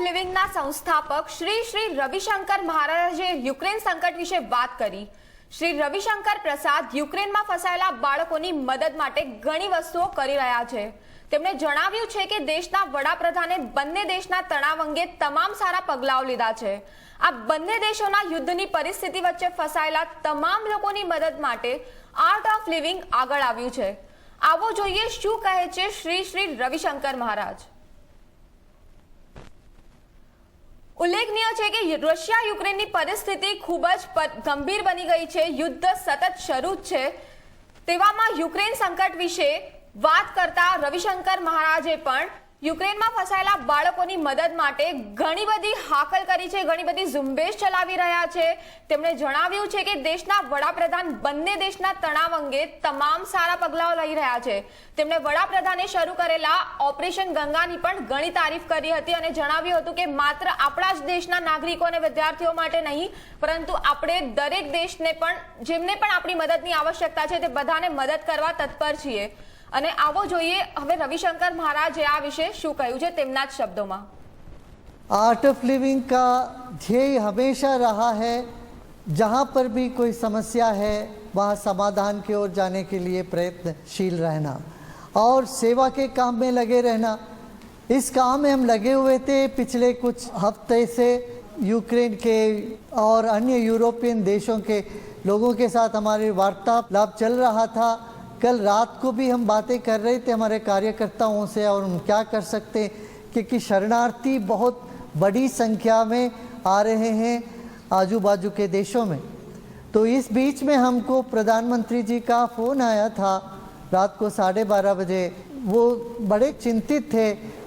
લિવિંગના સંસ્થાપક શ્રી શ્રી રવિશંકર મહારાજે યુક્રેન સંકટ વિશે વાત કરી। શ્રી રવિશંકર પ્રસાદ યુક્રેનમાં ફસાયેલા બાળકોની મદદ માટે ઘણી વસ્તુઓ કરી રહ્યા છે। તેમણે જણાવ્યું છે કે દેશના વડાપ્રધાને બંને દેશના તણાવ અંગે તમામ સારા પગલાઓ લીધા છે। આ બંને દેશોના યુદ્ધની પરિસ્થિતિ વચ્ચે ફસાયેલા તમામ લોકોની મદદ માટે આર્ટ ઓફ લિવિંગ આગળ આવ્યું છે। આવો જોઈએ શું કહે છે શ્રી શ્રી રવિશંકર મહારાજ। ઉલ્લેખનીય છે કે રશિયા યુક્રેનની પરિસ્થિતિ ખૂબ જ ગંભીર બની ગઈ છે। યુદ્ધ સતત શરૂ છે। તેવામાં યુક્રેન સંકટ વિશે વાત કરતા રવિશંકર મહારાજે પણ યુક્રેનમાં ફસાયેલા બાળકોની મદદ માટે ઘણી બધી હાકલ કરી છે, ઘણી બધી ઝુંબેશ ચલાવી રહ્યા છે। તેમણે જણાવ્યું છે કે દેશના વડાપ્રધાન બંને દેશના તણાવ અંગે તમામ સારા પગલાઓ લઈ રહ્યા છે। તેમણે વડાપ્રધાને શરૂ કરેલા ઓપરેશન ગંગાની પણ ઘણી તારીફ કરી હતી અને જણાવ્યું હતું કે માત્ર આપણા જ દેશના નાગરિકો અને વિદ્યાર્થીઓ માટે નહીં, પરંતુ આપણે દરેક દેશને પણ જેમને પણ આપણી મદદની આવશ્યકતા છે તે બધાને મદદ કરવા તત્પર છીએ। અને આવો જોઈએ હવે રવિશંકર મહારાજે આ વિશે શું કહ્યું છે તેમના જ શબ્દોમાં। आर्ट ऑफ लिविंग का ध्येय हमेशा रहा है, जहाँ पर भी कोई समस्या है वहाँ समाधान की ओर जाने के लिए प्रयत्नशील रहना और सेवा के काम में लगे रहना। इस काम में हम लगे हुए थे। पिछले कुछ हफ्ते से यूक्रेन के और अन्य यूरोपियन देशों के लोगों के साथ हमारी वार्तालाप चल रहा था। कल रात को भी हम बातें कर रहे थे हमारे कार्यकर्ताओं से और हम क्या कर सकते, क्योंकि शरणार्थी बहुत बड़ी संख्या में आ रहे हैं आजू बाजू के देशों में। तो इस बीच में हमको प्रधानमंत्री जी का फ़ोन आया था रात को 12:30 बजे। वो बड़े चिंतित थे।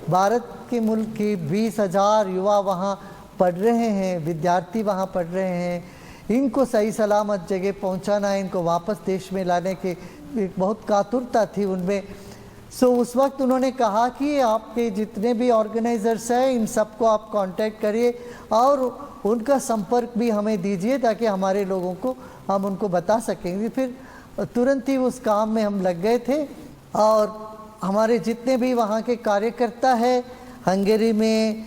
भारत के मुल्क की 20,000 युवा वहाँ पढ़ रहे हैं, विद्यार्थी वहाँ पढ़ रहे हैं। इनको सही सलामत जगह पहुँचाना, इनको वापस देश में लाने की एक बहुत कातुरता थी उनमें। सो उस वक्त उन्होंने कहा कि आपके जितने भी ऑर्गेनाइजर्स हैं इन सबको आप कांटेक्ट करिए और उनका संपर्क भी हमें दीजिए ताकि हमारे लोगों को हम उनको बता सकेंगे। फिर तुरंत ही उस काम में हम लग गए थे और हमारे जितने भी वहाँ के कार्यकर्ता हैं हंगेरी में,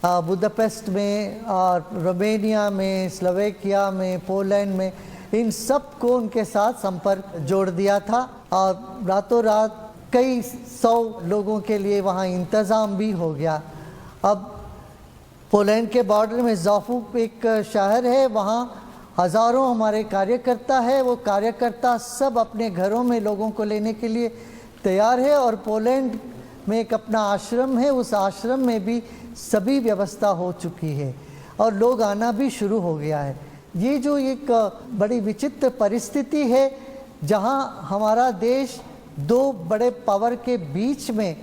बुदापेस्ट में और रोमेनिया में, स्लोवेकिया में, पोलैंड में, इन सब को उनके साथ संपर्क जोड़ दिया था और रातों रात कई 100 लोगों के लिए वहाँ इंतज़ाम भी हो गया। अब पोलैंड के बॉर्डर में ज़ॉफुक एक शहर है, वहाँ हज़ारों हमारे कार्यकर्ता है। वो कार्यकर्ता सब अपने घरों में लोगों को लेने के लिए तैयार है और पोलैंड में एक अपना आश्रम है, उस आश्रम में भी सभी व्यवस्था हो चुकी है और लोग आना भी शुरू हो गया है। ये जो एक बड़ी विचित्र परिस्थिति है जहाँ हमारा देश दो बड़े पावर के बीच में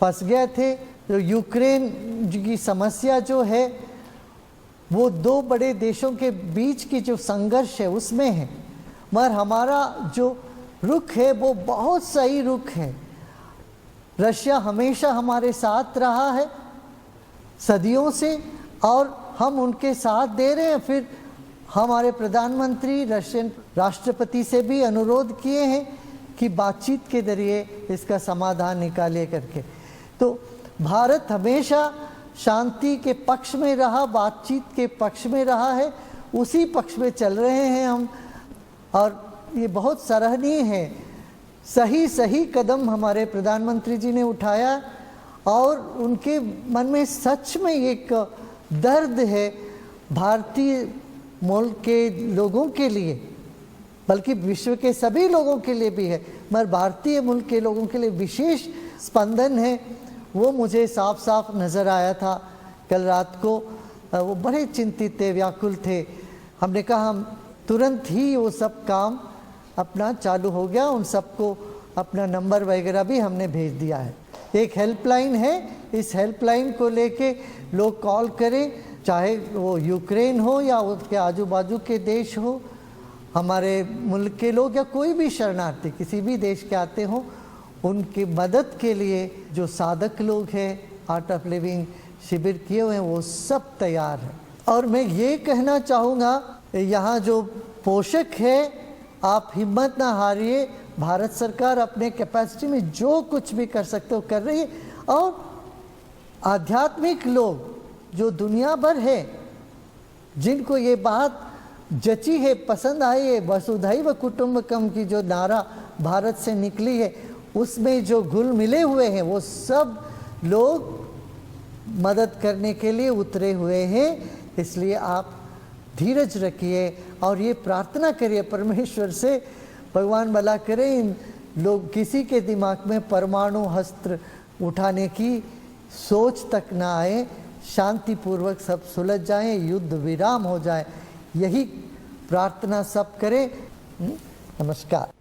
फंस गए थे। तो यूक्रेन की समस्या जो है वो दो बड़े देशों के बीच की जो संघर्ष है उसमें है, मगर हमारा जो रुख है वो बहुत सही रुख है। रशिया हमेशा हमारे साथ रहा है सदियों से और हम उनके साथ दे रहे हैं। फिर हमारे प्रधानमंत्री रशियन राष्ट्रपति से भी अनुरोध किए हैं कि बातचीत के जरिए इसका समाधान निकालिए करके। तो भारत हमेशा शांति के पक्ष में रहा, बातचीत के पक्ष में रहा है, उसी पक्ष में चल रहे हैं हम और ये बहुत सराहनीय है। सही कदम हमारे प्रधानमंत्री जी ने उठाया और उनके मन में सच में एक दर्द है भारतीय मुल्क के लोगों के लिए, बल्कि विश्व के सभी लोगों के लिए भी है, मगर भारतीय मुल्क के लोगों के लिए विशेष स्पंदन है। वो मुझे साफ साफ नज़र आया था कल रात को। वो बड़े चिंतित थे, व्याकुल थे। हमने कहा हम तुरंत ही वो सब काम अपना चालू हो गया। उन सबको अपना नंबर वगैरह भी हमने भेज दिया है। एक हेल्पलाइन है, इस हेल्पलाइन को लेके लोग कॉल करें, चाहे वो यूक्रेन हो या उसके आजू बाजू के देश हो, हमारे मुल्क के लोग या कोई भी शरणार्थी किसी भी देश के आते हों, उनकी मदद के लिए जो साधक लोग हैं आर्ट ऑफ लिविंग शिविर किए हुए हैं वो सब तैयार हैं। और मैं ये कहना चाहूँगा यहाँ जो पोषक है आप हिम्मत ना हारिए। भारत सरकार अपने कैपेसिटी में जो कुछ भी कर सकते हो कर रही है और आध्यात्मिक लोग जो दुनिया भर है, जिनको ये बात जची है, पसंद आई है, वसुधैव कुटुंबकम की जो नारा भारत से निकली है, उसमें जो घुल मिले हुए हैं वो सब लोग मदद करने के लिए उतरे हुए हैं। इसलिए आप धीरज रखिए और ये प्रार्थना करिए परमेश्वर से, भगवान भला करे इन लोग किसी के दिमाग में परमाणु अस्त्र उठाने की सोच तक ना आए, शांतिपूर्वक सब सुलझ जाए, युद्ध विराम हो जाए, यही प्रार्थना सब करें। नमस्कार।